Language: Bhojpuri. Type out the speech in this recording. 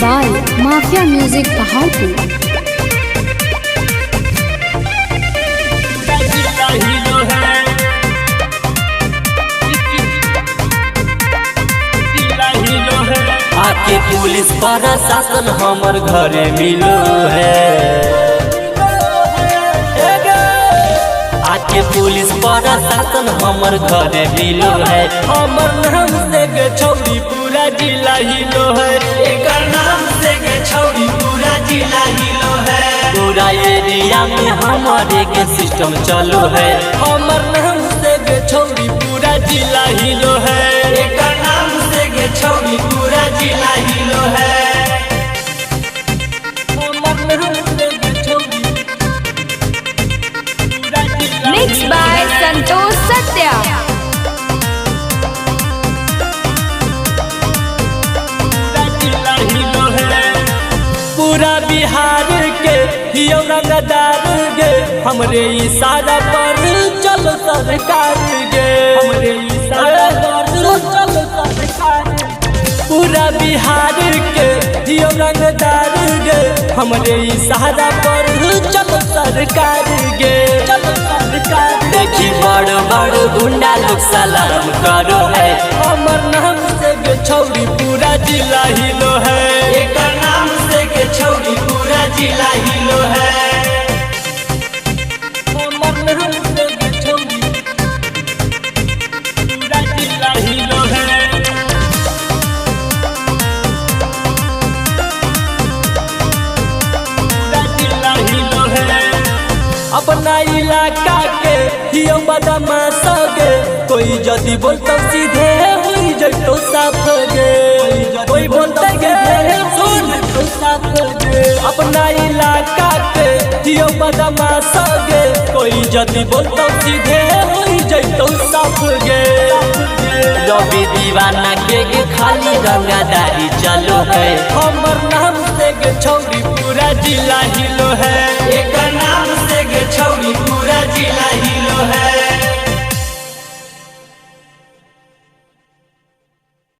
By mafia music Paharpur. आके पुलिस प्रशासन हमर घरे मिलो है। आके पुलिस प्रशासन हमर घरे मिलो है। हमर नाम से के छौरी पूरा जिला हिलो है। एकर नाम से के छौरी पूरा जिला हिलो है। पूरा एरिया में हमारे के सिस्टम चलो है। हमर नाम से के छौरी पूरा जिला हिलो है। एकर नाम से के छौरी पूरा जिला हिलो है। मिक्स बाय संतोष सत्या। पूरा बिहार के हियो रंगदार गे। हमरे इशारा पर चलो सरकार गे। हमरे इशारा पर चलो सरकार। पूरा बिहार के हियो रंगदार गे। हमरे इशारा पर चलो सरकार गे। चलो सरकार। देखी बड़ बड़ गुंडा लोग सलाम करो है। हमर नाम से गे छौरी पूरा जिला हिलो है। एकर नाम से के छौरी पूरा जिला हिलो है। हमर नाम से के छौरी पूरा जिला हिलो है। पूरा जिला हिलो है। अपना इलाका के हियो बदमाश गे। कोई जदी बोलतो सीधे होई जइतो साफ गे। कोई बोलते गे सुन तो साफ गे। अपना इलाका के हियो बदमाश गे। कोई जदी बोलतो सीधे होई जइतो साफ गे। रवि दीवाना के खाली रंगदारी चलो है। हमर नाम से गे छौरी पूरा जिला हिलो है।